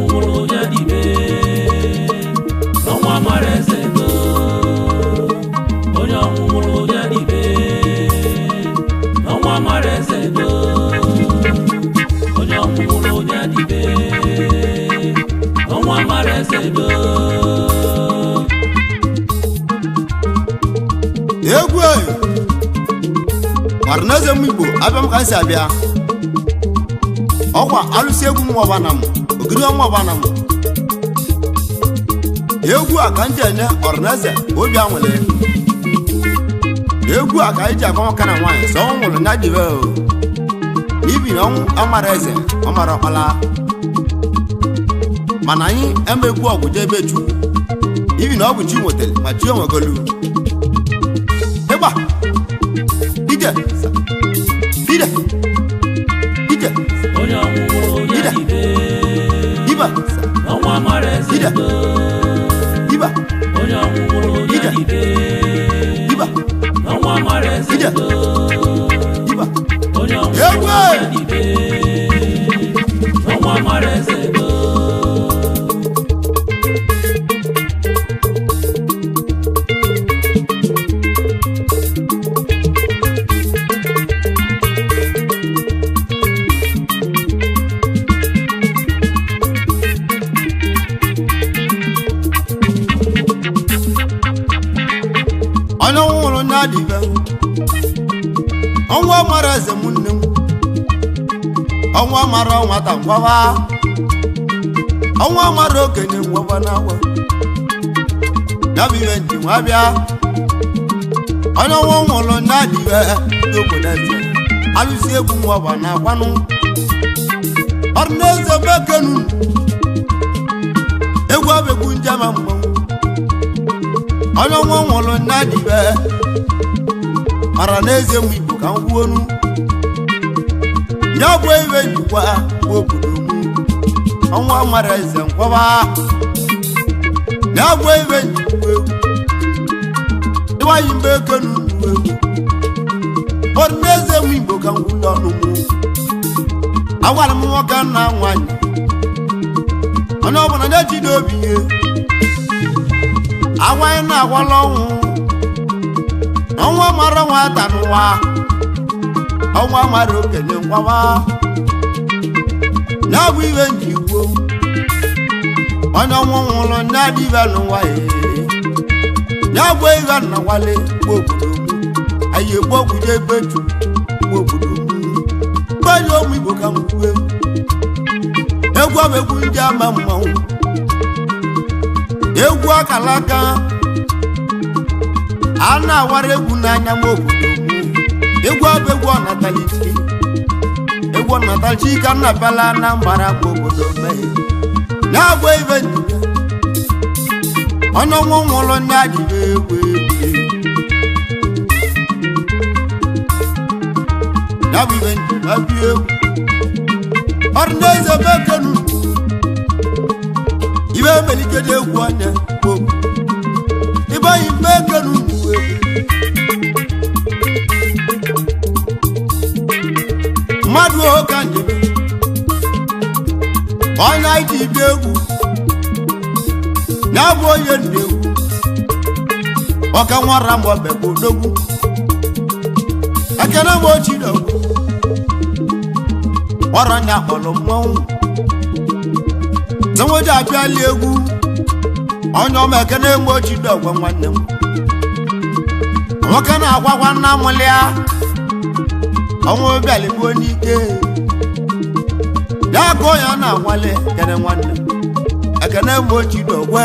ọnwụrụ onye Dibe ọnwa mara eze ego onye ọnwụrụ onye Dibe ọnwa mara eze ego onye ọnwụrụ onye Dibe ọnwa mara eze ego egwu Arnaze Migbo abịam ka si abịa ọkwa alụsị egwu mmụọbana m ogiri ọmụọbana m egwu a ka nje enye Arnaze obi anwụle egwu a ka iji akọ nwoke na nwaanyị sọ ọ nwụrụ na Dibe n'ibi na ọnwụ amara eze ọ mara ọkpala mana anyị emegwu ọgwụ jebe Chukwu ibi na ọ bụ chi nwetara ma chi onwegolu ịgba ije ije ije onye ọnwụrụ onye Dibe iba ọnwa mara eze ego iba onye ọnwụrụ onye Dibe iba ọnwa mara eze ego iba onye ọnwụrụ onye Dibe ọnwa mara eze ego onye nwụrụ na Dibe ọnwa mara eze m nne m ọnwa mara nwata ngwaba ọnwa mara okenye ngwaba n'agwa ya bụ ihe ndị nwa bịa onye nwa nwụrụ na Dibe obodo eze alụsị egwu nwaba na akwanụ Arnaze mekenu egwu abegwu njema mmanwụ onye nwa nwụrụ na Dibe mara n'eze m Igbo ka m kwuonu ya bụ iwe njikwa obodo m ọnwa mara eze nkwaba ya bụ iwe njikwa egwu ịwanyị mgbe ekenu egwu ụfọdụ n'eze m Igbo ka m kwuo ọnụ m agwara m nwoke na nwanyị onye ọbụla na-ejide obi ihe agwanyị na-agwala ọnwa mara nwata n'ụwa ọnwa mara okenye nkwaba na-abụ ihe njikwo onye ọnwụ nwụrụ na Dibe n'ụwa na-abụ ihe nnawale obodo m anyị egbu okwuje ebe Chukwu obodo m gbanye ụmụ Igbo ka m kwue egwu abegwu ndị ama mmanwụ egwu akala aka a na-awara egwu n'anya m obodo m egwu abegwu ọnatalichi egwu ọnatalichi ka m na-abịala na mbara m obodo mee na-agba ibe njide onye ọnwụ nwụrụ ndị Dibe egwu ya bụ ibe njide abịa egwu Arnaze mekenu ibe emelikede egwu anya ibeanyị mekenu mmadụ oke Dibe onye anyị ji ibe egwu ya bụ onye ndị egwu ọka nwara mgbe bekwa odogwu ekene m ochidogwu ọrụ anya kpọrọ mmanwụ zenweji abịali egwu onye ọma ekene m ochidogwu nwanne m nwoke na-agwagwa nna mụlịa ọnwụ bịalịgbuo n'ike ya ka onye na-agwali ekene nwanne m ekene m ochidogwu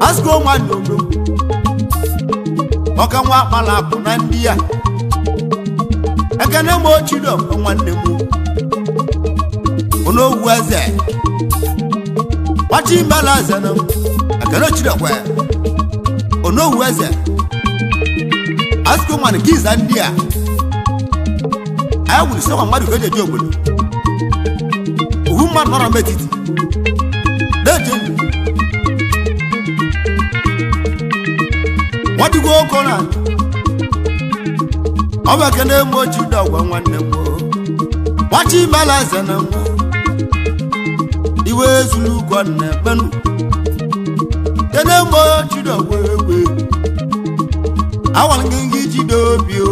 asịgo nwanne odo ọka nwa akpala akụ na ndị ya ekene m ochidogwu nwanne m onogwu eze wachi mbala eze na ekene ochidogwu onogwu eze asịgo nwanne ka iza ndị a anyị wuru sịkwa mmadụ ka eji obodo ohu mmadụ nọrọ metiti na-eje nwadịgo oko na ọ bụ ekene m ochidogwu nwanne m wachi mbala eze na nwa ezulu ugo na-ekpenu tene mo chidogwe egwe awal ngi jidobi o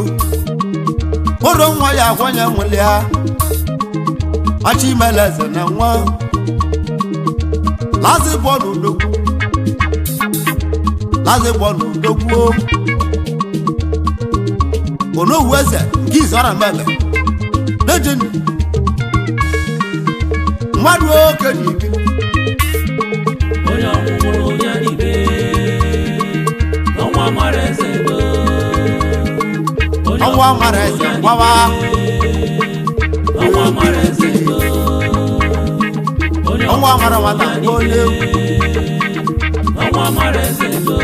oro nwa ya akwanya nwụlịa machi meleze na nwa lazi bọọlụ ndogwu Onowu eze nke izara mbebe lejeni mmadụ oke Dibe onye ọmụmụ onye Dibe ọnwa mara eze do ọnwa mara eze gwawa ọnwa mara eze do ọnwa mara nwata onye ọnwa mara eze do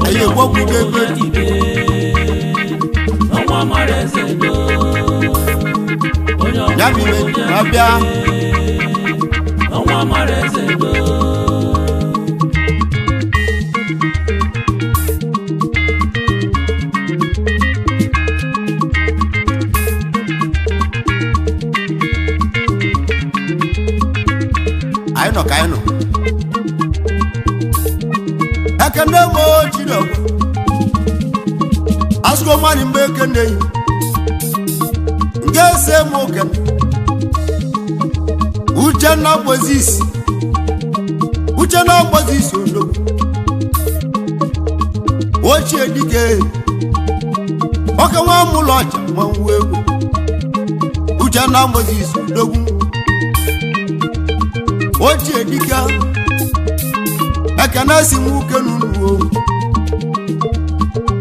eye gbogbo ebe Dibe ọnwa mara eze do onye ya bụ ime abịa ọnwa mara eze do anyị nọ ka anyị nọ ekene mo chidogwe asụko mmadụ mgbe ekene yi nke ese m okene Uchenna Moses Odogwu ochie dike oke nwa mụlọ ọcha nwa nwa egwu Uchenna Moses Odogwu ochie dike ekene si m uke n'ụlọ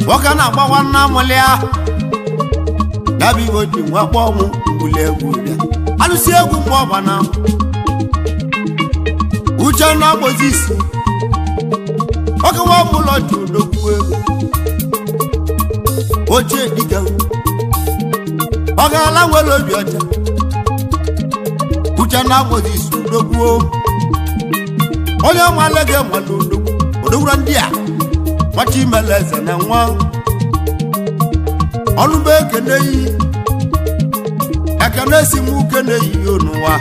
nwoke na-agbawa nna amụlịa ya bụ iwe ji nwa kpọọ mụ mbuli egwu bịa alụsị egwu mgbe ọbana Uchenna Moses oke nwa mụlọ ji Odogwu egwu ochie dike ọ gaala nwere obi ọcha Uchenna Moses Odogwu onye nwale gị nwale Odogwu ndị a machi meleze na nwa ọlụmbe ekene yi ekene si m ukene yi n'ụwa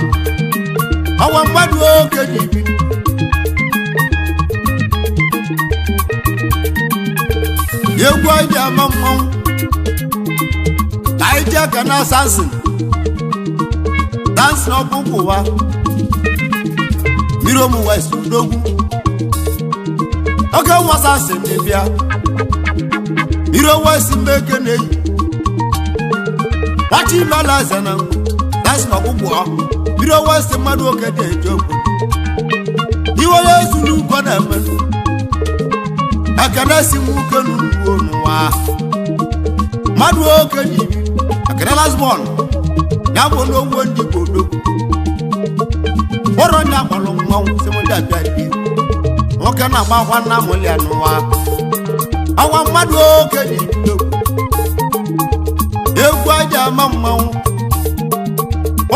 ọnwa mmadụ oke Dibe egwu anyị ji ama mmanwụ ka anyị ji ekene asasin dansi n'ọkpụkpụ ụwa Mirom West Odogwu oke nwasa si ndị bịa Mirom West mbe ekene yi machi meleze na dansi n'ọkpụkpụ Mirom West mmadụ oke dị eje obodo iwe ya ezulu ugo na-eme ekene si m uke n'ugbo n'ụwa mmadụ oke Dibe ekene lasbon ya bụ n'ogbo ndị Igbo Odogwu kpọrọ ndị akpọrọ mmanwụ si m ndị abịa dị nwoke na-agba akwa nna mụlịa n'ụwa ọnwa mmadụ oke Dibe egwu aja ama mmanwụ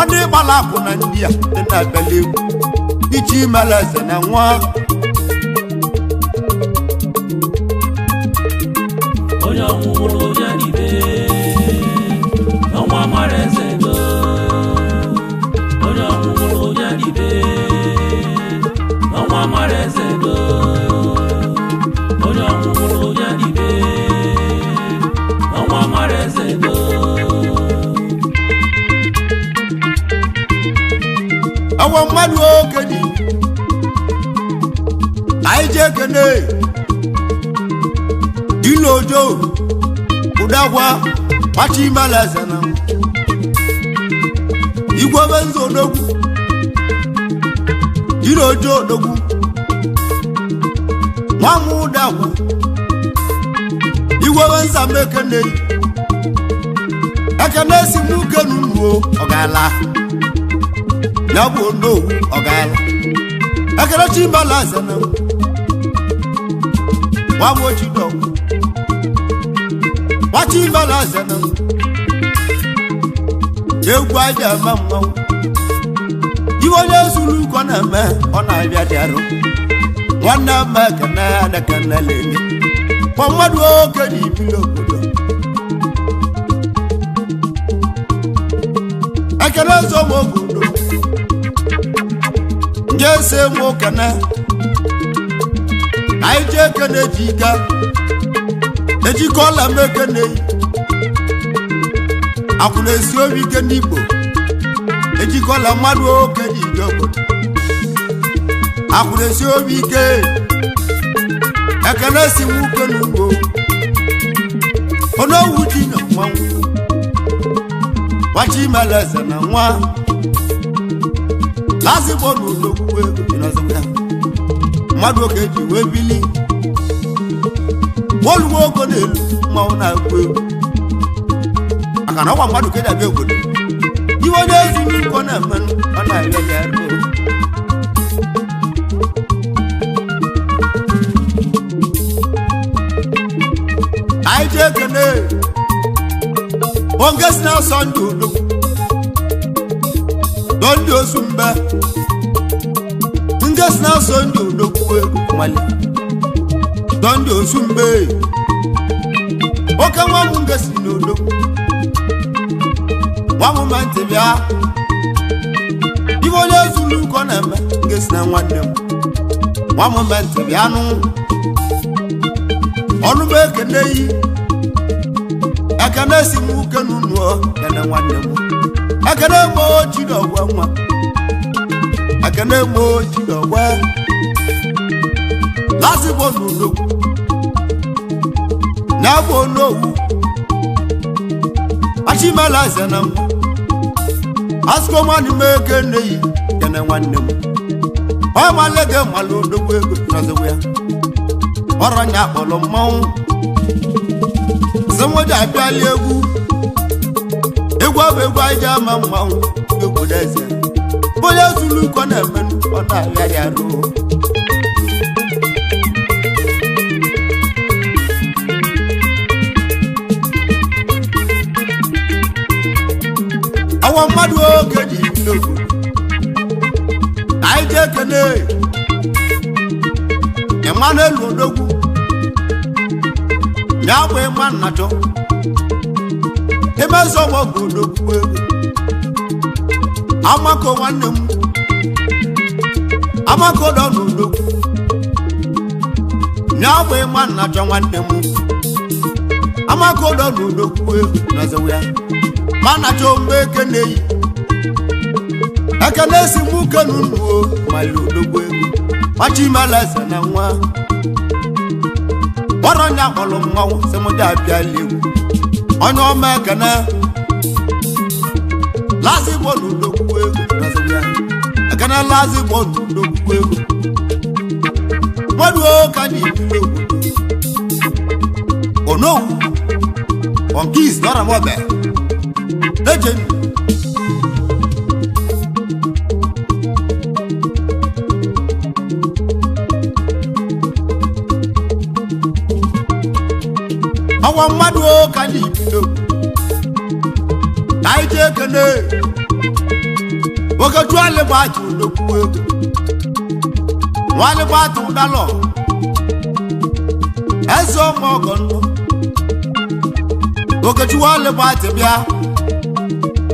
ndị gbara akụ na ndị a dị na-abịala egwu ichi meleze na nwa onye ọmụmụ onye Dibe ọnwa mara eze do onye ọmụmụ onye Dibe ọnwa mara eze do onye ọmụmụ onye Dibe ọnwa mara eze do ọnwa mmadụ oke Dibe anyị ji ekene Dilojo Udagwa machi meleze na Igwe benzo Odogwu Dilojo Odogwu nwamu Udagwa Igwe benza mekene ekene si m uke n'ụlọ ọ gaala ya bụ Onwu ọ gaala ekene chi meleze na nwamu Chidogwu machi meleze na egwu aja ama mmanwụ iwe onye zuru ugo na-eme ọ na-abịa dị arụ nwanne m ekene adekene lele kwa mmadụ oke Dibe n'obodo ekene zomobodo jese mo kana ai je kana jika eji kola me kana akuna esi obi kana igbo eji kola madu oke di jogo akuna esi obi ke ekana si mu kana ngo ono wuji na nwanwu wachi malasa na nwa lásìkò n'olókùn ego ìnọ̀sọ̀gbà mmadụ oge ji wee bili woluwo ogo n'elu mmanwụ na-agụ egwu maka na ọgwa mmadụ ka eji abịa obodo iwe onye ezi n'iko na-emenụ ọ na-arịa ya arụ anyị ji ekene onge si na asọ ndị olokwu ndị osumba ndị si na-asọ ndị olokwu egwu mali ndị osumba oke nwa m nga si n'olokwu nwa m ntị bịa ibe onye zuru ụkọ na-eme nga si na nwanne m nwa m ntị bịa nụ ọnụ m ekene yi ekene si m uke n'ụlọ ya na nwanne m ekene mo chidogwa nwa ekene mo chidogwa lásìkò n'olokwu n'afọ n'owu achimala zena m asịkò nwanne m ekene yi kene nwanne m ọ malege mmalụ olokwu ego n'ọzọgwa ya ọrọ nya akpọrọ mmanwụ sịmụja abịali egwu egwu abụ egwu anyị ji ama mmanwụ obodo eze onye zuru ụkọ na-emenụ ọ na-arịa ya arụ awa mmadụ oge ji n'obodo anyị ji ekene ịma n'elu odogwu ya bụ ịma nnachọ emezo ọgbọgụ n'okwu egwu amako nwanne m amako dọ n'olokwu nya bụ ịma nnachọ nwanne m amako dọ n'olokwu egwu n'ọzọwa ya ma nnachọ mgbe ekene yi ekene si mụ kenu nuo mali olokwu egwu machi malasa na nwa ọrọ nya kpọrọ mmanwụ sị mụ dị abịala egwu onye ọma ekene lásìkò n'olokwu egwu ekene lásìkò n'olokwu egwu mmadụ ka dị n'obodo onowu ọnkis nọrọ m ọbẹ ejenu ọwa mmadụ ka dị n'obodo anyị ji ekene oge jụọ alịgba ji olokwu ego nwa alịgba atụ ụdalọ eze ọma ọgọ ndụ oge jụọ alịgba atụ bịa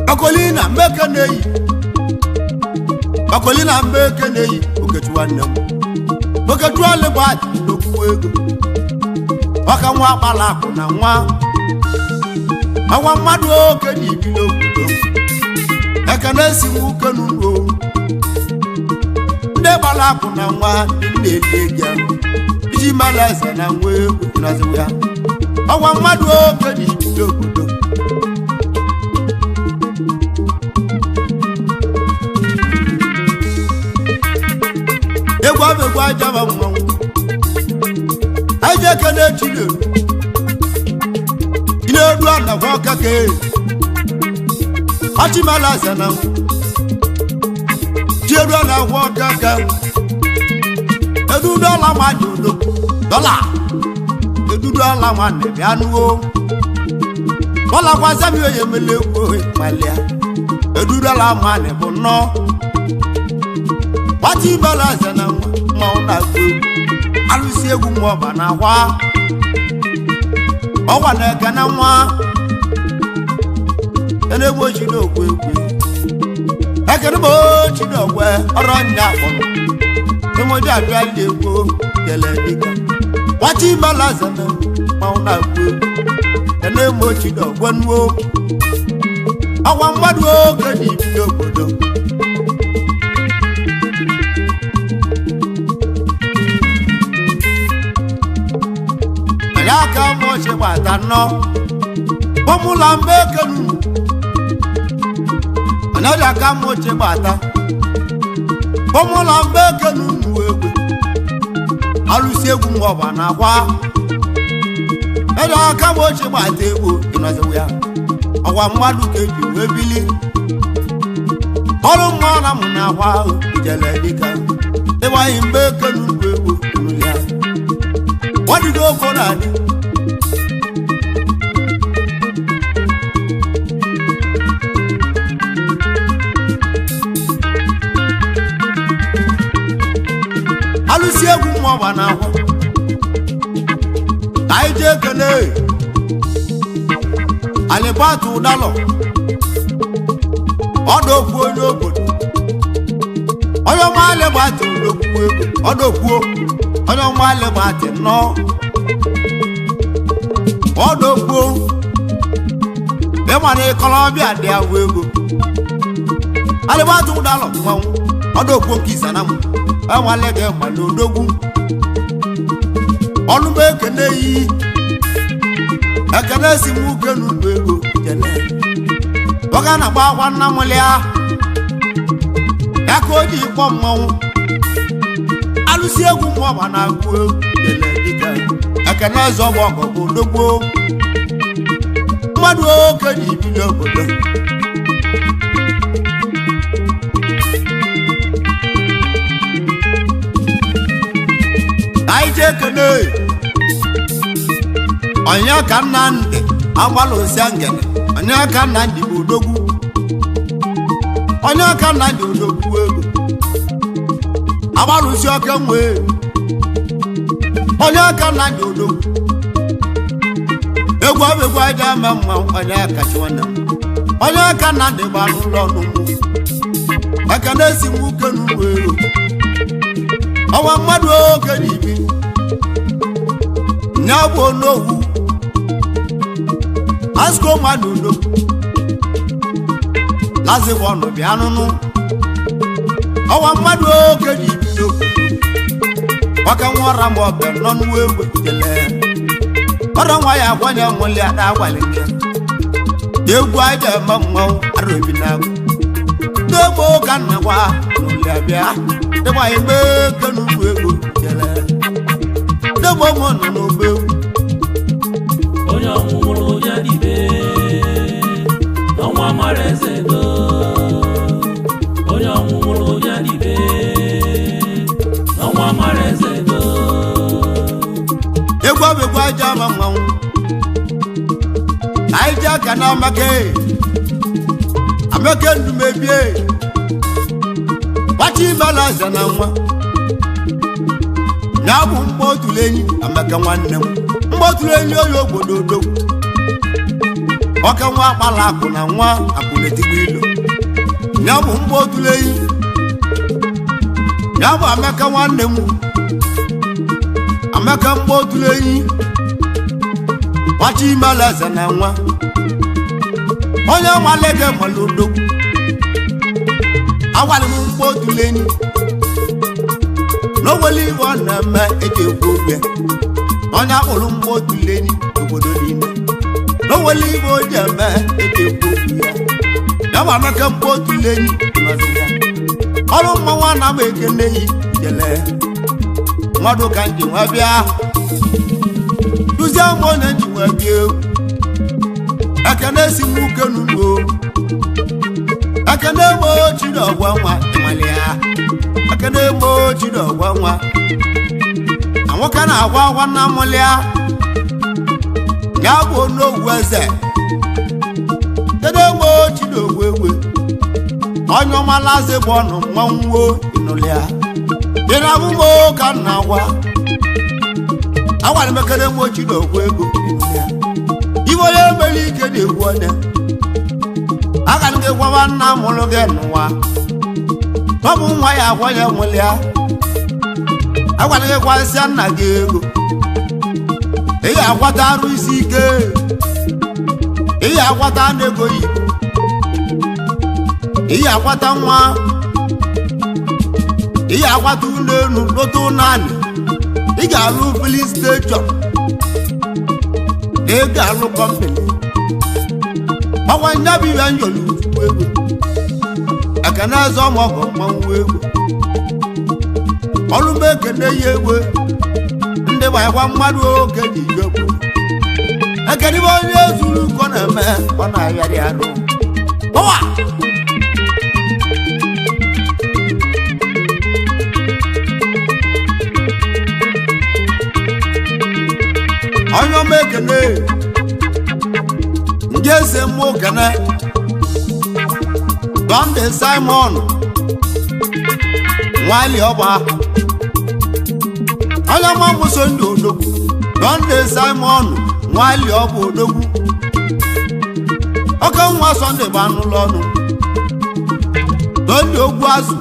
bakolina mbeke na-eyi bakolina mbeke na-eyi oge jụọ nne m oge jụọ alịgba ji olokwu ego ọka nwa akpala akụ na nwa awa mmadụ oke dị ibi n'obodo ekene si m uke n'ugbo ndị gbara akụ na nwa ndị na-eli ego iji mara eze na nwa egwu n'ọzọwa ya awa mmadụ oke dị ibi n'obodo egwu abegwu ajaba mmanwụ eji ekene chile inedu anakwa ọkake achimala zena chiedu anakwa ọkake edudu ala mmadụ dọla edudu ala nwanne bịa nuwo dọla kwazami onye mele egwu malia edudu ala nwanne bụ nnọọ achimala zena mmanwụ na-agụ egwu alụsi egwu mmụọba na akwa ọgwa na-eke na nwa enegbu ochi n'okwu ekwe akịrịbo Chinogwe ọrụ nya akpọrọ emoji abịa legbo kele dịka nwachi malaza na mmanwụ na-agụ egwu na-emo Chinogwe nuo ọgwa mmadụ oge dị ibi n'obodo anyị aka mọchi gbata nnọ bọmụla mgbe ekenu anaghị aka mọchi gbata bọmụla mgbe ekenu nnu egwe alụsi egwu m ọba na akwa ede aka mọchi gbata egwu ịnọziwu ya ọgwa mmadụ ka eji wee bili ọrụ mma na mụ na akwa ahụ ijele dịka ịgbaghị mgbe ekenu nnu egwu nụ ya wadigo oko na adị alụsi egwu mma ọba na ahụ anyị jee ekele alịbatu ụdalọ ọdọkwu onye obodo onye ọma alịbatu ụdọkwu ego ọdọkwuo onye ọma alịbatu nnọọ ọdọkwuo ịmana ịkọlọbịa dị agwụ ego alịbatu ụdalọ mmanwụ ọdọkwuo nke isanamụ enwale gị mmadụ odogwu ọnụma ekene yi ekene si m uke n'ugbo ego jene oge na agba akwa nna m lịa ya ka o ji kpọ mmanwụ alụsi egwu m ọba na agwụ egwu jele dịka ekene eze ọgba ọgọ bụ odogwu mmadụ oke ji ibi n'obodo anyị jee kene onye ka nna ndị agbalụsi ngene onye ka nna ndị bụ odogwu onye ka nna ndị odogwu ego agbalụsi oke nwe onye ka nna ndị odogwu egwu ọbegwu anyị ama mma onye kacha nwanne m onye ka nna ndị gbalụ ụlọ n'ugwu ekene si m uke n'ugwu ego ọwa mmadụ oke n'ibi nya bụ onogwu asụkọ mmadụ onogwu lazịbụ ọnụ bịa nụnụ ọwa mmadụ oke n'ibi n'okwu maka nwa ọra ma ọbịa nọ n'uwe egbe jele ọra nwa ya agbanye nwụli ada agbalị ya egwu aja eme mmanwụ arobi na agụ n'egbe ụka nna gwa n'ụlọ abịa ịgbaghị mgbe eke n'ugwu ego jele n'egbe ụmụ nọ n'ogbe egwu onye ọnwụrụ onye Dibe ọnwa mara eze ego onye ọnwụrụ onye Dibe ọnwa mara eze ego egwu ọbegwu aja ama mmanwụ anyị ji aka na ameke ndụ mebie gbachi imela aza na nwa ya bụ mgbe otule enyi amaka nwanne m mgbe otule enyi onye obodo odogwu ọka nwa akpala akụ na nwa akụnetigbo ilo ya bụ mgbe otule enyi ya bụ amaka nwanne m amaka mgbe otule enyi gbachi imela aza na nwa onye nwale gị mala odogwu agwalị m mgbe otule enyi n'ogwele iwe ọ na-eme eji ekwu ogwe onye akpụrụ mgbe otule enyi obodo niile n'ogwele iwe o ji eme eji ekwu ogwe ya bụ amaka mgbe otule enyi ọrụ mmanwụ ana-agba ekene yi jele mmadụ ka nji nwa bịa duzie mgbe onye nji nwa bịa ekene si m uke n'ugbo ekene mo Chinogwe nwa ịmali ya ekene mo Chinogwe nwa anwoke na-agwa agwa nna mụli ya ya bụ onogwu eze ekene mo Chinogwe egwe onye ọmalazi bụ ọnụ mmanwụ ịnụli ya dị na abụmo ka nna agwa agwara m ekene mo Chinogwe ego ịnụli ya iwe onye mere ike na-egwu onye aga m gị gwawa nna mụrụ gị n'ụwa ọ bụ nwa ya agwa ya nwere ya agwara gị gwasịa nna gị ego ihe agwata arụ isi ike ihe agwata n'ego Igbo ihe agwata nwa ihe agwata ụlọ elu lụta naanị ị ga-alụ filin steshọn ị ga-alụ kọmpani ọgwa nyabụ ihe njọlụ ugwu ego ekene eze ọmọgọ mmanwụ ego ọrụ m ekene ya egwe ndị gbanyekwa mmadụ oge dị igbo ekene ibe onye zuru ụkọ na-eme ọ na-ayarị arụ ụwa onye ọma ekene ndị eze mmụọ kene Dọnde Simon nwali ọba onye ọma mụso ndị odogwu Dọnde Simon nwali ọba odogwu oke nwa Sọnde bụ anụlọ ọnụ Dọnde ogwu azụ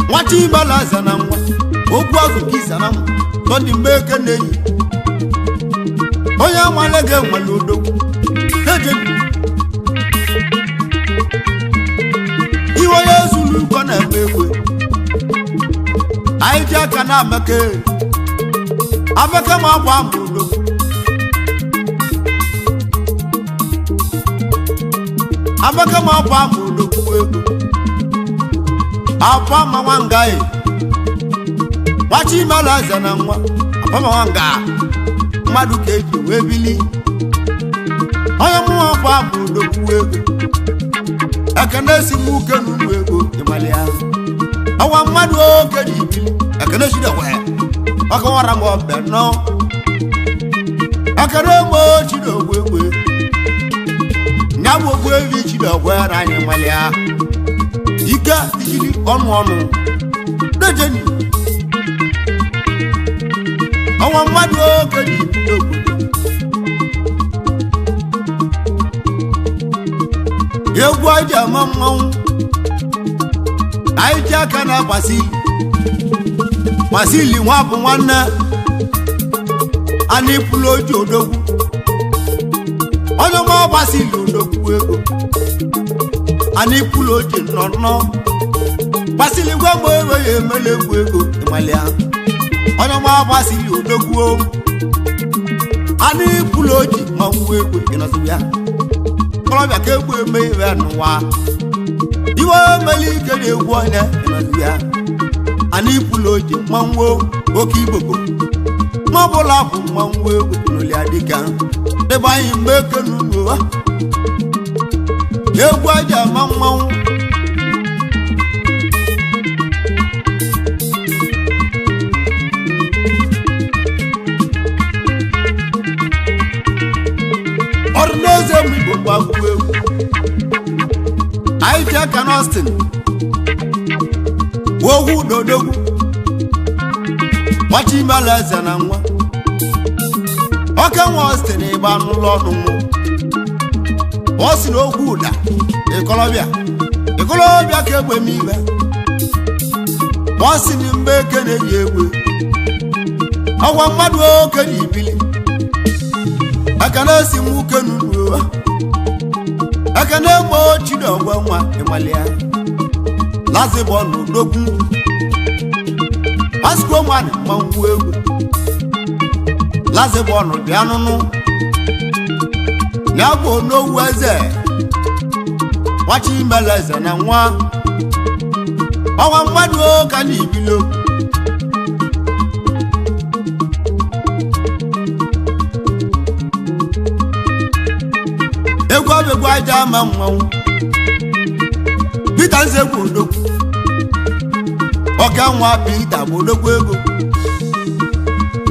nwachi ibala aza na nwa ogwu azụ ka isa na nwa Dọnde mgbe eke na-eyi onye nwale ga-enwele odogwu iwe onye zuru ụkọ na-eme egwe anyị ji aka na ameke ma agba mbụ odogwu ameke ma agba mbụ odogwu ego apa ma nwanga gbachi imela eze na nwa apa ma nwanga mmadụ ka eji wee bili onye mmụọ afọ abụ odogwu ego ekene si m uke n'ụlọ ego ịmali ahụ ọwa mmadụ oke dị ibili ekene chidekwe ọkọwara m ọbẹ nọ ekene mo chidekwe egwe nya bụ ogbu evi chidekwe ra anyị ịmali ahụ ike dịjiri ọnụ dejeni ọwa mmadụ oke dị ibili obodo egwu aji ama mmanwụ anyị ji aka na gbasili nwa bụ nwanne ana ịpụlụ oji odogwu onye ma gbasili odogwu ego ana ịpụlụ oji nnọnnọ gbasili gwa mgbe enweghị emele egwu ego ịmali ahụ onye ma gbasili odogwu ana ịpụlụ oji mmanwụ ego ịnọzụ ya kọlọbịa ka egwu eme ihe n'ụwa iwe emeli ike na-egwu onye ịnọzi ya ana ịpụla oji mmanwụ oke igbogbo ma ọbụla bụ mmanwụ egwu n'oli adịka debe anyị mgbe eke n'ụlọ egwu aji ama mmanwụ ọrụ n'eze m igbo gbagwu egwu anyị ji aka n'Ọstin ogwu dodogwu gbachi imela eze na nwa oke nwa Ọstin ịgba n'ụlọ ọnụ mụ ọ si na ogwu ụda ịkọlọbịa ka egbe m ibe ọ si na mgbe eke na-eyi egwe ọgwa mmadụ oke na ibili ekene si m uke n'ụlọ ekene gbo chidogwe nwa ịmali ya lazibọ n'odogwu asiko nwanị mmanwụ egwu lazibọ n'ụdị anụnụ ya bụ n'owu eze nwachi imela eze na nwa ọnwa mmadụ ka na ibilo egwu abegwu aja ama mmanwụ Peter Nzegwu odogwu ọka nwa Peter bụ odogwu ego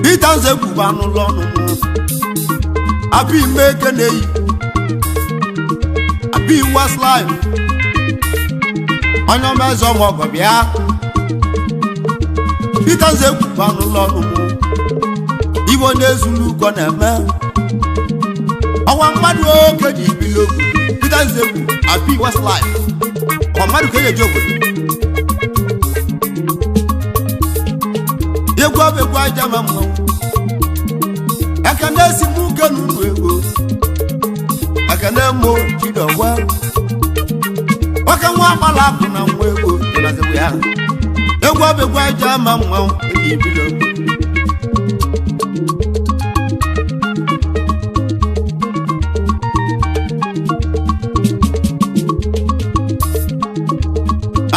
Peter Nzegwu bụ anụlọ ọnụ apị ime eke na-eyi apị Westlife onye ọma eze ọmọgọ bịa Peter Nzegwu bụ anụlọ ọnụ ibo na-ezulu ụkọ na-eme ọwa mmadụ oke ji ibili okwu Peter Nzegwu apị Westlife ọmọdụ ka eji obodo egwu abụ egwu aja ma mmanwụ aka na-esi m uke n'ụlọ ego aka na-emo jidọgwa nwoke nwa agbala akụ na nwa ego ịnazikwa ya egwu abụ egwu aja ma mmanwụ eji ebili obodo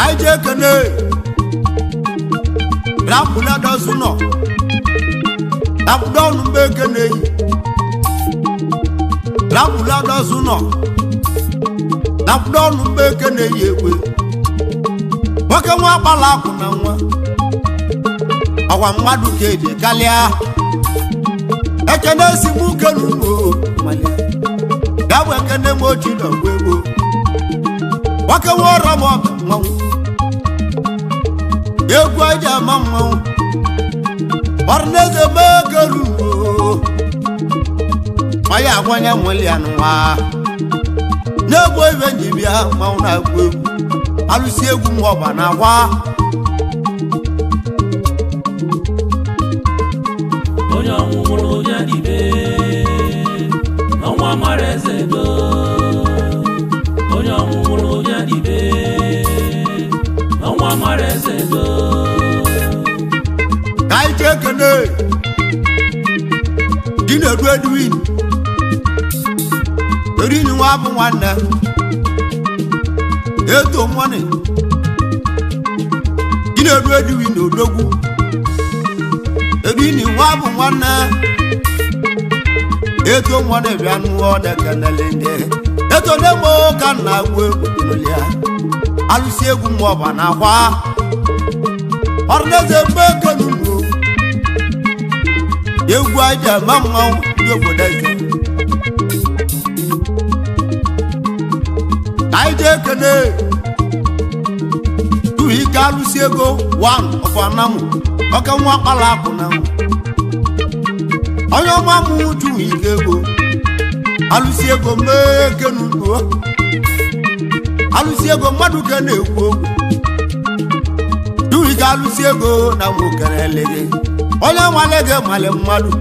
aije kene rapula dozuno rapudon mbe kene rapula dozuno rapudon mbe kene yewe nwoke nwa agbala akụ na nwa ọwa mmadụ keje kalịa ekene si mụ kenu no malia gawe kene mo chi do gwego nwoke nwa ọrọ m ọbụ mmanwụ egwu aja ama mmanwụ ọrụneze mekeru maya agwanye nwere ya n'ụwa na-egwu ibe njibia mmanwụ na-agwu egwu alụsi egwu m ọba na agwa onye ọnwụrụ onye Dibe ọnwa mara eze do onye ọnwụrụ onye Dibe ọnwa mara eze do ka anyị jee kene di na-edu Edwin nwa bụ nwanne eto mmanị di na-edu Edwin odogwu Edwin nwa bụ nwanne eto mmanị bịa nụọ dekenelende eto na-emo ka nna agwụ egwu ya alụsi egwu m ọba na akwa ọrụneze mgbe kenugo egwu aja ma mmanwụ ndị obodo eze anyị jee kene tuhu ike alụsi ego 1 ọfanamụ ọka nwa kpala akụ na onye ọma mụ tuhu ike ego alụsi ego mee kenugo alụsi ego mmadụ ka na-ekwu okwu duhi ka alụsi ego na nwokerele gị onye nwale gị male mmadụ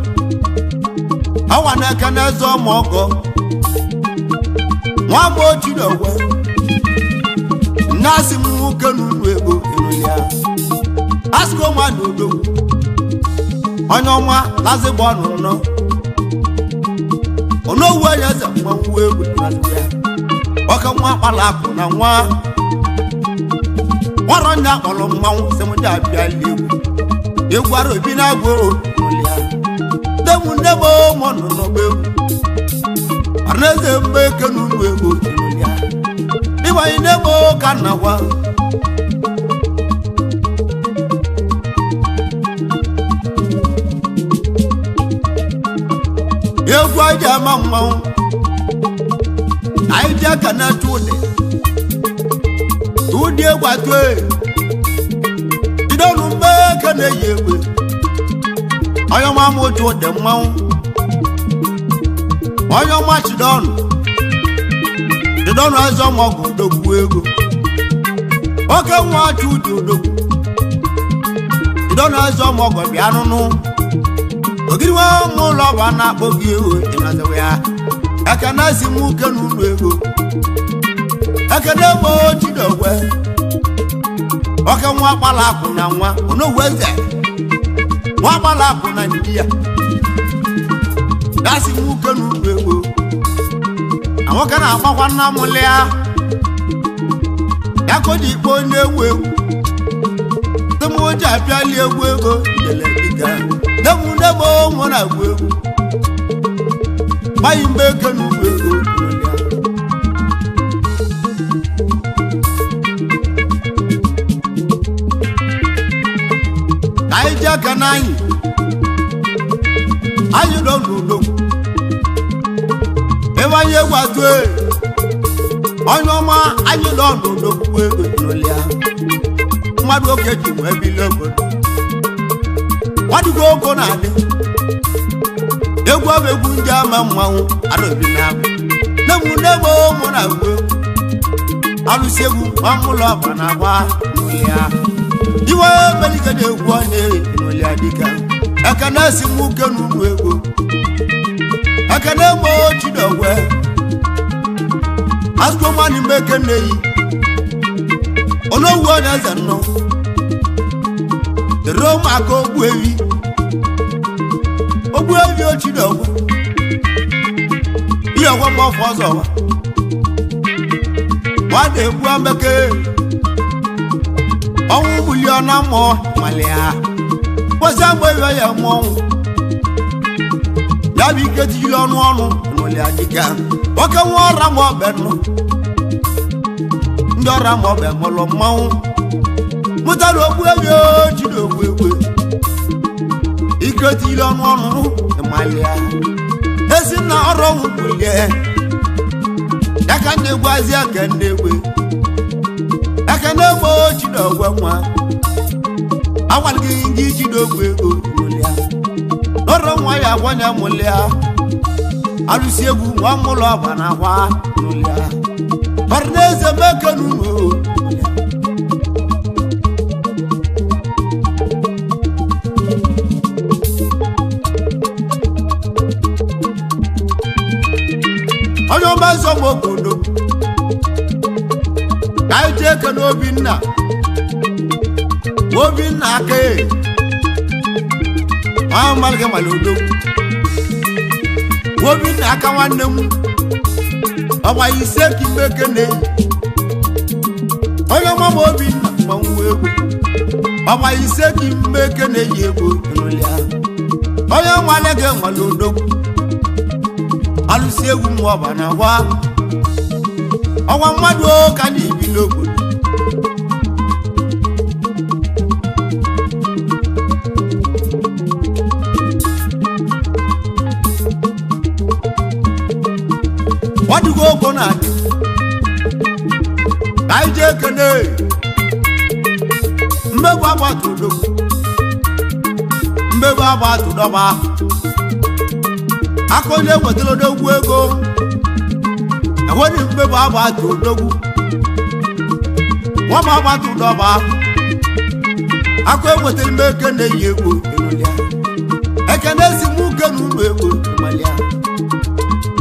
awa na-eke n'eze ọma ọgọ nwa agba ochi na ogwe nna-asị m nwoke n'ụlọ ego ịrụ ya asịkọ nwa na odo onye ọma lazigbo ọnụnọ onowu onye eze mmanwụ egwu ya ọka nwa akpala akụ na nwa nwara onye akpọrọ mmanwụ semụdị abịa egwu ara obi na-agwụ nne m ụmụ nnụnụ egwu arụneze mgbe eke n'ụlọ ego ịgbanye nne m ka nna gwa egwu aji ama mmanwụ anyị ji aka na-achụ ụdị egwu atụ jidonu mgbe eke na-eyi egbe onye ọma m otu ụdị mmanwụ onye ọma chidonu eze ọma ọgụ odogwu ego oke nwa achụ ụdị odogwu jidonu eze ọma ọgụ bịa nụnụ ogiri nwa ụmụ ụlọ ọba na-akpọ gị ego ịnazewe ya aka na-esi m uke n'ụlọ ego ekene ebo chidogwe oke nwa akpala akụ na nwa onowu eze nwa akpala akụ na ndị ya gasị m uke n'ụlọ ego na nwoke na-agbakwa nna m lịa ya ka o ji ikpe onye egwu egwu temoji apịali egwu ego ijele dịga nemu ụmụ na-agwu egwu gbaghị mgbe eke n'ụlọ ego anyị ji aka n'anyị anyị nọ n'udo ebe anyị egwu atụ onye ọma anyị nọ n'udo kwuo ego n'olya mmadụ oge ji nwe ebili obodo nwadịgo ogo na-adị egwu ọbụ egwu ndị ama mmanwụ araobi na-agụ nemu ụmụ na-agụ egwu alụsi egwu ọmụlọ ọba na agba n'ụlịa iwe melike na-egwu onye n'ụlịa dịka aka na-esi m uke n'ụlọ ego aka na-egbo Chinogwe asụkọ mmanụ mbeke nneyi Onowu onye eze nnọ dịrị ụmụaka ogbu ewi o Chinogwe ihe ọgwa mgbafu ọzọ ọwa nwa na-egbu mbeke ọnwụ bulie na mmụọ malịa kwesị agba iwe ya mmụọ ọnwụ ya bụ ike tijiri ọnụ n'ụlịa dịka nwoke nwa ọra ma ọbẹ nọ ndị ọra ma ọbẹ mụlụ mmanwụ mụtara ogbu ebi Chinogwe egwe ike tijiri ọnụ malịa esi na ọrụ ọnwụ bulie ya ka ndị gwazi aka ndị egwe aka na-egbo Chinogwe nwa agwalịghị ndị Chinogwe ego n'ụlịa n'ọrụ nwa ya agwanye mụlịa alụsi egwu nwa mụlọ ọba na akwa n'ụlịa ọrụ n'eze meke n'ụlọ onye ọma nsọ m obodo ka anyị jee eke n'Obinna aka ahụ malịgị mala odo Obinna aka nwanne m ọgba ise ka ime eke na-eyi onye ọma m Obinna mmanwụ egwu ọgba ise ka ime eke na-eyi egwu n'ụlịa onye nwale gị mala odo alụsi egwu m ọba na agwa ọgwa mmadụ ka na-ebi n'obodo ọdụgo ogo na-adị ka anyị jee kene mmegbu agbatu udo mmegbu agbatu dọba aka onye wetara odogwu ego enweghị mmegbu agbatu odogwu nwama agbatu dọba aka ewetara m eke na-eyi egwu ekene si m uke n'ụlọ egwu malia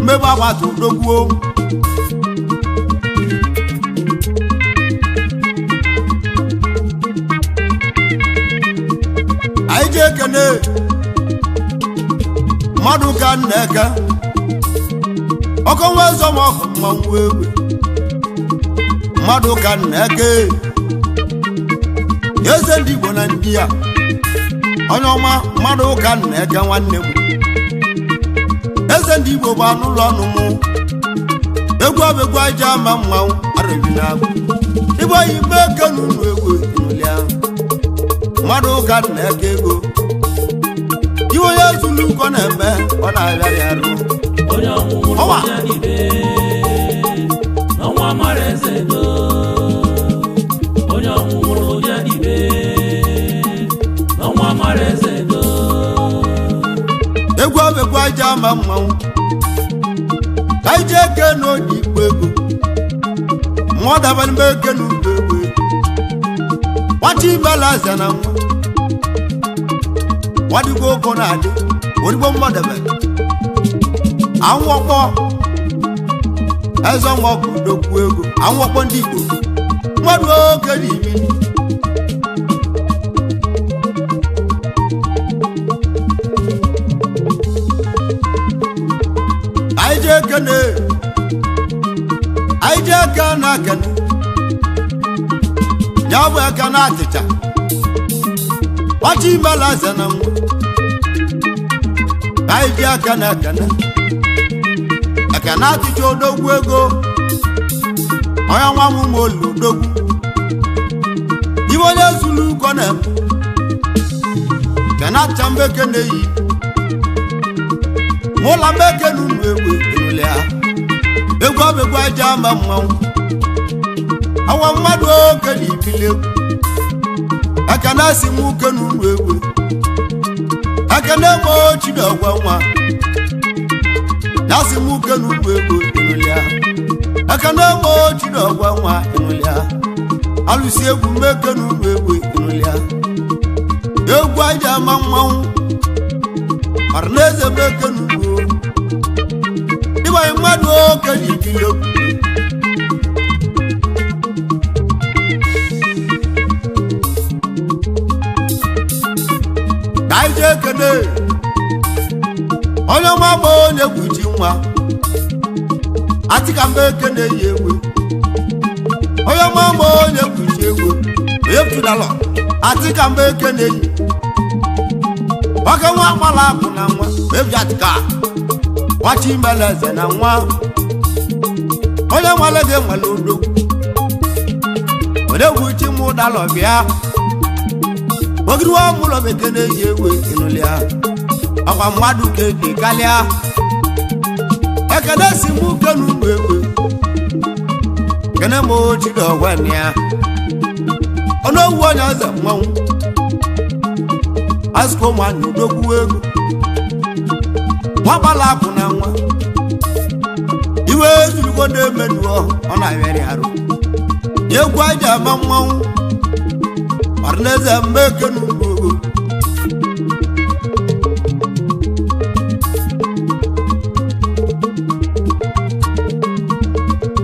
mmegbu agbatu odogwu anyị ji ekene mmadụ ka nneke ọkọ nwe zọmọkụ mmanwụ egwe mmadụ ka nneke eze ndị Igbo na ndị a onye ọma mmadụ ka nneke nwanne m eze ndị Igbo bụ anụlọ ọnụ m egwu abegwu aja ama mmanwụ arịbina igbo yi mmeke n'ụlọ egwu n'ụlịa mmadụ ka nneke ego iwe ya zulu ụkọ na-eme ọ na-agharị arụ onye ọnwụrụ onye Dibe n'ọnwa mara eze do onye ọnwụrụ onye Dibe n'ọnwa mara eze do egwu abegwu aja ama mmanwụ ka ije eke n'oji igbo ego mmụọ dabara mbe eke n'ụlọ egwu nwachi ibela aza na nwa nwadigbo ụkọ na-adị odigbo mmadụ anwụọkpọ eze ọnwa ọkụ dokwu ego anwụọkpọ ndị Igbo mmadụ oke dị iri anyị ji ekene na akene ya bụ eke na atịcha ọchị imela eze na nwa anyị ji aka na ekene atịcha odogwu ego onye nwa m ma olu odogwu iwe onye zuru ụkọ na-eme kene atịcha mbeke na-eyi mụla mbeke n'ụlọ egwu erule ha egwu abegwu aja ama mmanwụ awa mmadụ oke na ibili egwu ekene si m uke n'ụlọ egwu ekene ma Chinogwe nwa ya si m uke n'ụlọ egwu erule ha ekene mo Chinogwa nwa inulia alụsi egwu mmeke n'ụlọ egwu inulia egwu aja ama mmanwụ Arneze mmeke n'ugbo ịgba mmadụ oke ji ikili okwu kaije ekene onye ọma gba onye kpuchi nwa atika mmeke na-eyi egwu onye ọma gba onye kpuchi egwu onye pụtara atika mmeke na-eyi oke nwa agbala akụ na nwa ebi atika wachi mbeleze na nwa onye nwale gị nwale odogwu onye kpuchi m ụdala ọbịa ogiri wa mụlọ bekee na-eyi egwu inulia ọkwa mmadụ ka ebi kalịa ekene si mụ ke n'ụlọ egwu kene mo Chinogwa ya ọnụogwu onye ọzọ mmanwụ asụkọ nwanne udokwu egwu nwagbala akụ na nwa iwe ezurugbo na-emenuọ ọ na-ayọrị arụ egwu aja ama mmanwụ Arneze mmeke n'ugbo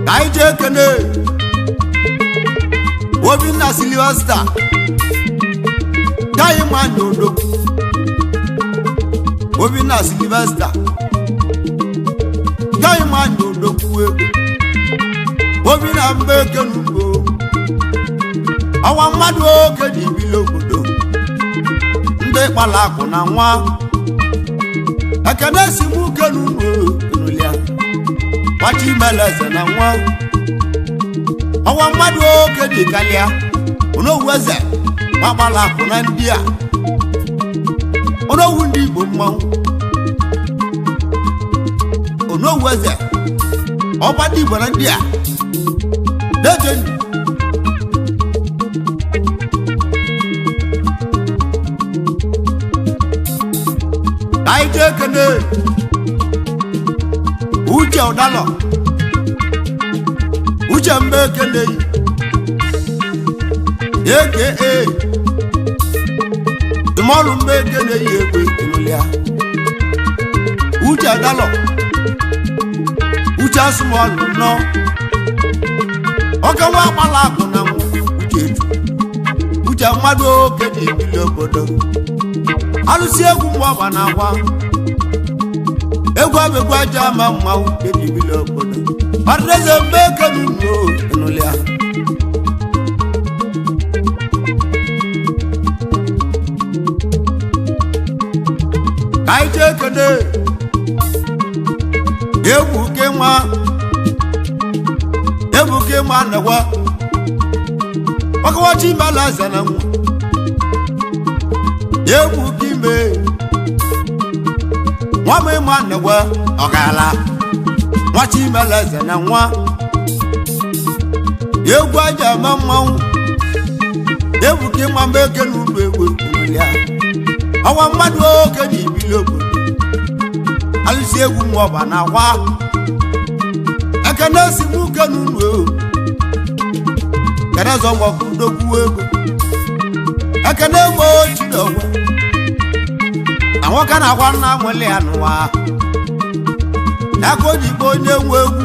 kaije ekene Obinna Sylvester kayi mmanụ odogwu Obinna Sylvester kayi mmanụ odogwu egwu Obinna mmeke n'ugbo ọwa mmadụ oke ji ibili obodo ndị kpala akụ na nwa ekene si mụ ke n'ugbo inulia wachi meleze na nwa ọwa mmadụ oke dị kalịa onowu eze gbakpala akụ na ndị a onowu ndị Igbo mmanwụ onowu eze ọba ndị Igbo na ndị a na-eje kaije ekene Uche ụdalọ Uche mmeke na-eyi eke tụmọlụ mmeke na-eyi egwu inulia Uche ụdalọ Uche asụmọlụ nọ oke nwa agbala akụ na nwa Uche eju Uche mmadụ oke ji ebili obodo alụsi egwu mgbaba na agwa egwu abegwu aja ama mmanwụ ebibili obodo Arneze mmeke n'ugbo inulia kaije ekene ebuke nwa nakwa ọkawachi mbalaze na nwa ebuke ime nwa m ịma nakwa ọgala nwachi mbalaze na nwa egwu aja ama mmanwụ ebuke nwa mmeke n'ụlọ egwu inulia ọwa mmadụ oke ji ibili obodo alụsi egwu mmụọba na akwa ekene si mụ ke n'ụlọ kene zọgbọkụ dokwu egwu ekene mo Chinogwa na nwoke na akwa nna nwele ya n'ụwa ya ka o ji kpọ onye nwe egwu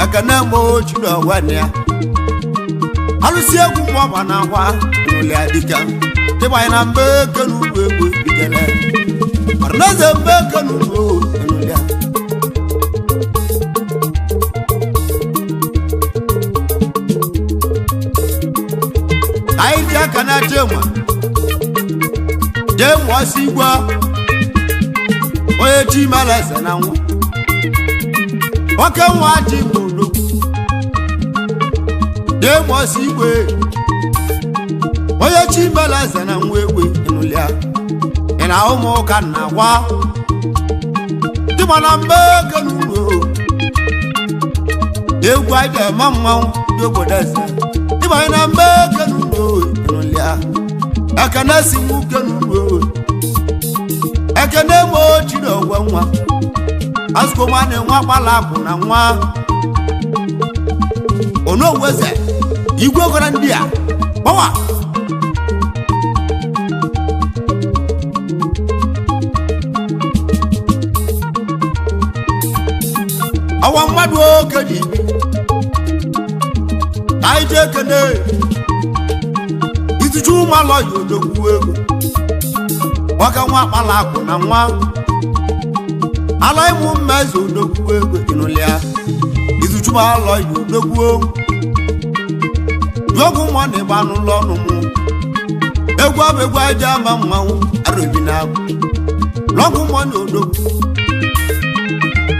ekene mo Chinogwa ya alụsi egwu mmụọba na akwa inulia dịka ịgbanye na mmeke n'ụlọ egwu ikele Arneze mmeke n'ụlọ inulia anyị ji aka na jemwa si igwe onye chi meleze na nwa nwoke nwa ji mụrụ jemwa si igwe onye chi meleze na nwa egwe inulia ị na ụmụ ụka na agwa dịma na mmeke n'ụlọ egwu anyị eme mmanwụ ndị obodo eze ịbanye na mmeke n'ụlọ inulia ekene si nwoke n'ụlọ ekene mo Chinogwa nwa asụkọ nwanne nwa gbala akụ na nwa Onwu eze igwe gwara ndị a gbawa awa mmadụ oke dị ibi anyị jee kene ituchu ụmụala ya odogwu ego nwoke nwa akpala akụ na nwa ala ịmụ mmezi odogwu ego ịnụlịa ituchu ụmụala ya odogwu jụọgwụ mma na ịgba n'ụlọ ọnụ mụ egwu abụ egwu aja ama mmanwụ arụbi na agwụ lọgwụ mma na odogwu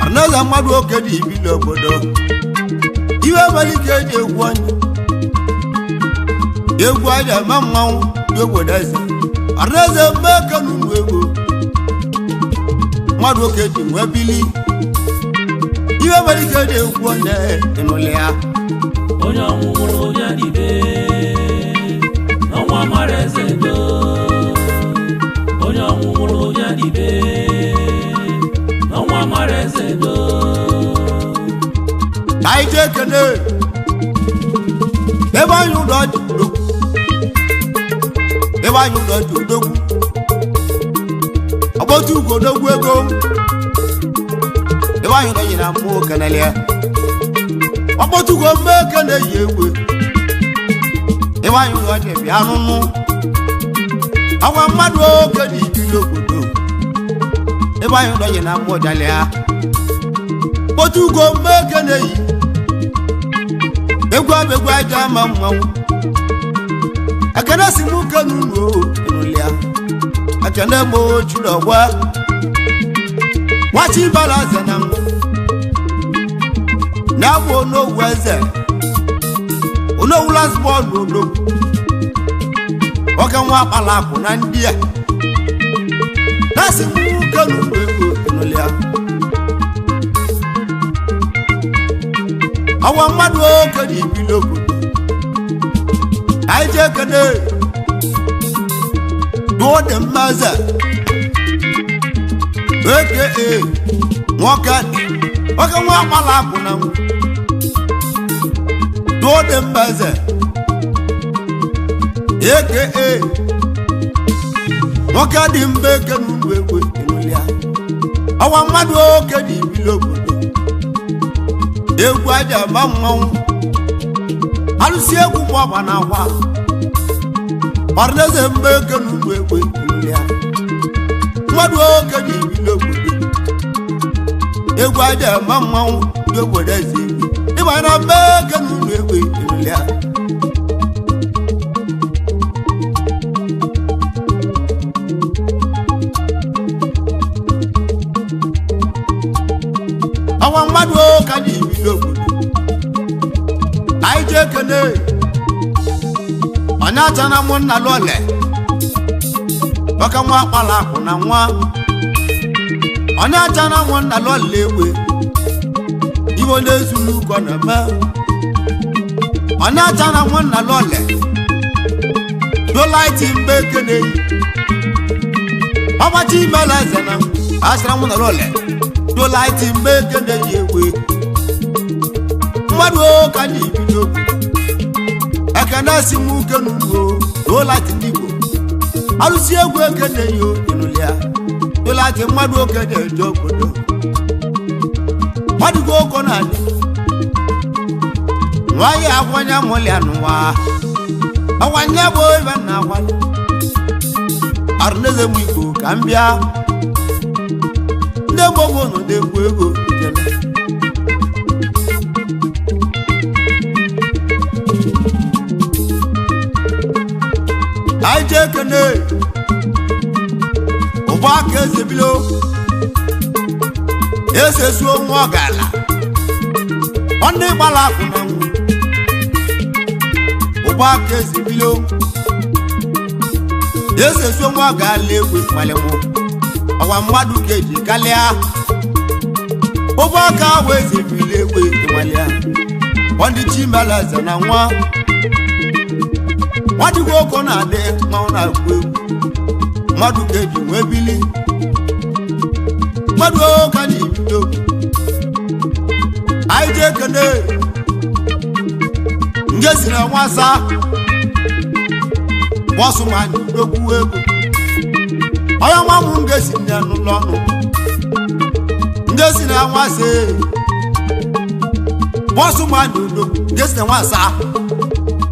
arụnaeze mmadụ oke dị ibi n'obodo iwe mere ike eji egwu anya egwu aja ama mmanwụ dị obodo eze arụnaeze mmeke n'ụlọ ego mmadụ oke dị nwe bili iwe mere ike eji egwu anya ịnụlị ya onye ọnwụrụ onye Dibe n'ọnwa mara eze do onye ọnwụrụ onye Dibe n'ọnwa mara eze do anyị jee kene ebe anyị ụlọ dị udogwu ebe anyị ụlọ dị udogwu ọgbọtụ ugo odogwu ego ebe anyị ụlọ nyere mmụọ kenele ọgbọtụgo mmeke na-eyi egwe ebe anyị ụlọ dị bịa anụnụ agwa mmadụ oke dị ibi n'obodo ebe anyị ụlọ nyere mmụọ jalịa ọgbọtụgo mmeke na-eyi egwu abegwu aja ama mmanwụ ekene si m ke n'ụlọ ịnụlịa ekene m ochidọgwa nwachi bara eze na mbụ na-abụ Onwu eze Onwu last born n'odogwu nwoke nwa akpala akụ na ndị a na-asị m ke n'ụlọ ego ịnụlịa awa mmadụ oke dị ibi n'obodo anyị jee kene dụọ dị mmaze eke nwoke nwa akpala akụ na nwụ dụọ dị mmaze eke nwoke dị mba eke n'ụlọ egwe ịnụlịa awa mmadụ oke dị ibi n'obodo egwu aja ama mmanwụ alụsi egwu bụ ọgba na akwa ọrụneze mba eke n'ụlọ egwe ịnụlịa mmadụ oke dị ibi n'obodo egwu aja ama mmanwụ dị obodo eze ịgba na mba eke n'ụlọ egwe ịnụlịa awa mmadụ oke dị ibi n'obodo anyị jee kene onye acha na mụ nna lọle nwoke nwa akpala akụ na nwa onye acha na mụ nna lọle egwe iwe onye ezulu ụkọ na eme onye acha na mụ nna lọle dolaiti mba eke na-eyi ọgbachi imela eze na asịra mụ na lọle dolaiti mba eke na-eyi egwe mmadụ ka dị ibi n'obodo ekene si m uke n'ugbo dolaiti ndị Igbo alụsi egwu eke na-eyi ịnụlịa dolaiti mmadụ oke na-eje obodo mmadụgo oko na-adị nwaanyị akwanye mụlịa n'ụwa ọwanye bụ ebe na akwanye arụneze m Igbo ka m bịa ndị gbogbo nọ na-egwu ego anyị jee kene ụbọ aka eze bilo ese suo nwa ọgala ọnụ ịgbala akụ na nwụ ụbọ aka eze bilo ese suo nwa ọgala egwe malịmụ ọwa mmadụ ka eji kalịa ụbọ aka ahụ eze bilo egwe malịa ọdị chimela eze na nwa nwadịgo oko na-adị mmanwụ na-agụ egwu mmadụ ka eji nwee bili mmadụ ka na-ebido anyị jee kene nge si na nwasa bọsụ ma n'okwu ego onye nwa m nge si na n'ụlọ ọnụ nge si na nwasa bọsụ ma n'ụlọ nge si na nwasa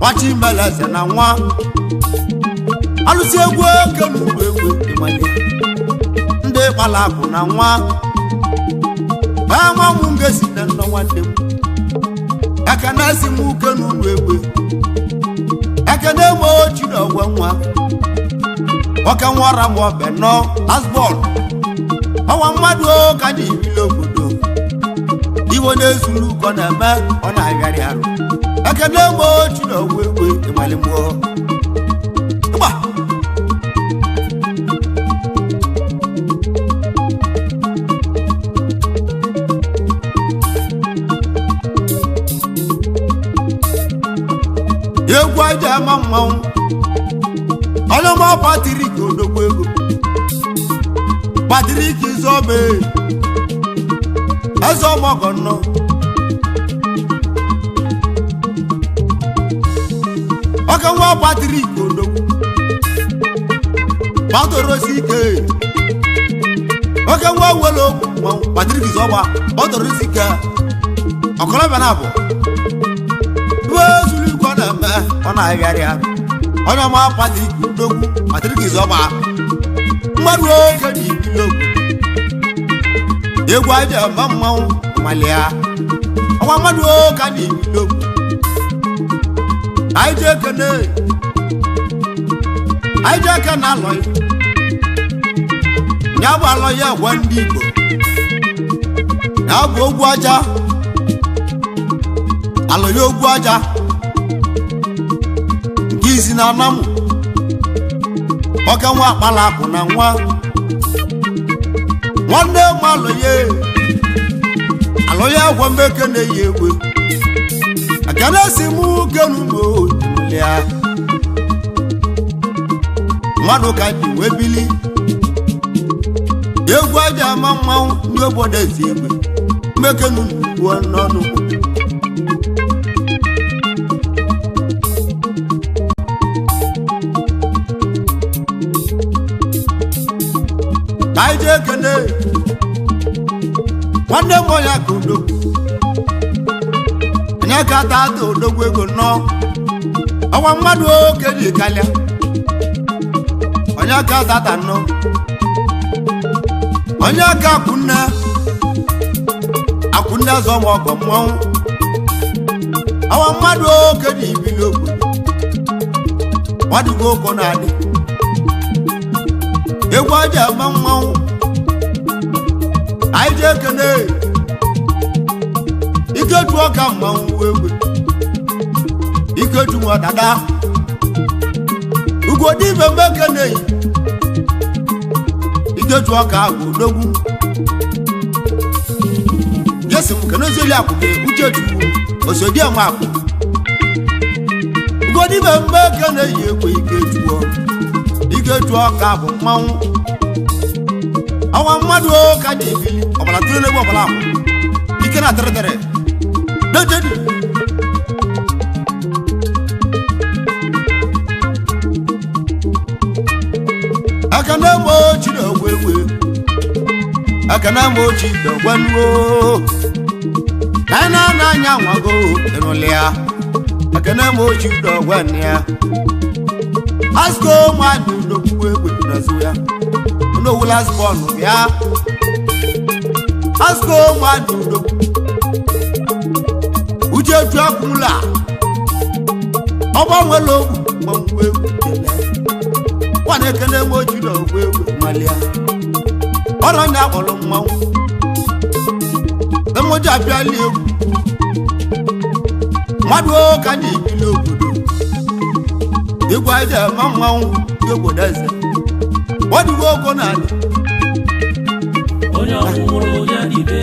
wachi meleze na nwa alụsị egwu eke n'ụlọ egwu ịmanye ndị kpala bụ na nwa nwa m nge si na nnọ nwanne m ekene si m uke n'ụlọ egwu ekene m ochi na ogwe nwa nwoke nwara m ọbẹ nọ asbọl ọwa mmadụ ka ji ibili obodo iwo na-ezulu ụkọ na-eme ọ na-agharị arụ ekene m ochi na ogwe egwu ịmali mmụọ ịgba egwu aja ama mmanwụ ọlọmọ Patrik odogwu ego Patrik Zobe eze ọmọgọ nnọ ọka nwa Patrik odogwu batorosi ike ọka nwa wele okwu mmanwụ Patrik Zoba batorosi ike ọkọlọbịa na abụ ọ na-agharị arụ onye ọma Patrik odogwu Patrik Zoba mmadụ oge dị ibili ogwu egwu aja ma mmanwụ malia ọnwa mmadụ oge dị ibili ogwu anyị jee kene alọ ya bụ alọ ya gwa ndị Igbo ya bụ ogwu aja alọ ya ogwu aja izi na anamụ ọka nwa akpala akụ na nwa nwanne m alụye agwa mbeke na-eyi egwe akana si m kenulya mmadụ ka ji wee bili egwu aja ama mmanwụ ndị obodo ezi egwe mmekenugbuo n'ọnụ anyị jee kene nwanne m onye aka odogwu onye aka ata odogwu ego nnọọ ọnwa mmadụ oke dị kalịa onye aka ata nnọọ onye aka akwụnne zọ ma ọgọ mmanwụ ọnwa mmadụ oke dị ibili ogwu nwadịgo oko na-adị egwu aja ama mmanwụ anyị jee kene ikeju ọka mmanwụ egwe ikeju nwa dada ugo Dibe mbekene ikeju ọka bụ odogwu gesi m kene zoli akwụke ucheju osodi ama akwụ ugo Dibe mbekene yi egwe ikeju ọka bụ mmanwụ ọnwa mmadụ ka dị ibili ọbara tụrụ n'egwu ọbara ahụ ike na tere dejedi aka na-eme ochi na ogwe egwe aka na-eme ochi na ogwe nnuo na ị na-ana anya nwago ịnụlị ya aka na-eme ochi na ogwe nne ya asko nwanne n'okwu egwe n'azụ ya n'owula spọnụ bịa asko nwanne n'okwu uche ju akwụla ọgbanwela ogwu mmanwụ egwu nwana ekene nwe oji na ogwu egwu malia ọrụ onye akpọrọ mmanwụ emoji abịala egwu mmadụ ka dị ibili obodo egwu aja ma mmanwụ ndị obodo eze ọdịgo ogo na-adị onye ọhụrụ onye Dibe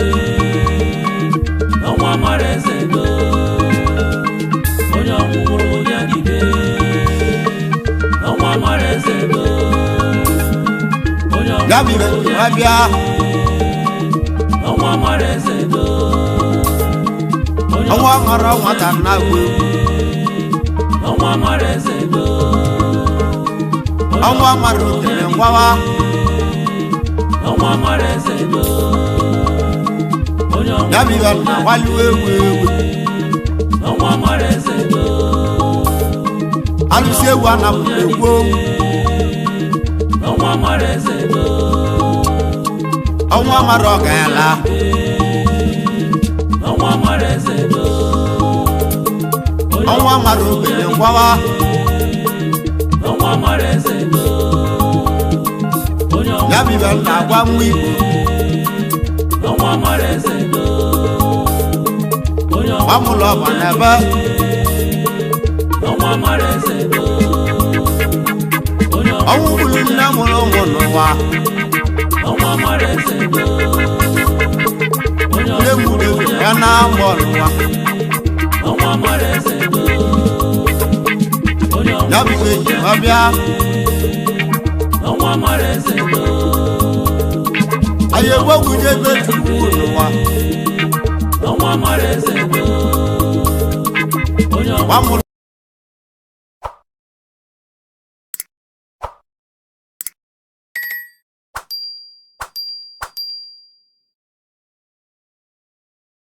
n'ọnwa mara eze do onye ọhụrụ onye Dibe n'ọnwa mara eze do onye ọhụrụ onye Dibe n'ọnwa mara eze do ọnwa mara nwata na-agwụ egwu ọnwa mara eze do ọnwa mara okele ngwawa ọnwa mara eze do onye ọnwa ya bụ ihe na wali ewu ewu ọnwa mara eze do alụsị ewu anapụ egwu ọnwa mara eze do ọnwa mara ọgala ọnwa mara eze do ọnwa mara okele ngwawa ọnwa mara eze do onye ya bụ ihe na-agwa nwa igbo ọnwa mara eze do onye gbamụlọ ọba n'ebe ọnwa mara eze do onye ọnwụ gburu nne mụrụ ụmụ n'ụwa ọnwa mara eze do onye nne gburu ya na mgbọ n'ụwa ọnwa mara eze do onye ya bụ ihe ji ọbịa ọnwa mara eze do anyị egwegwuje ebe chukwu n'ụwa ọnwa mara eze do onye gbamụlọ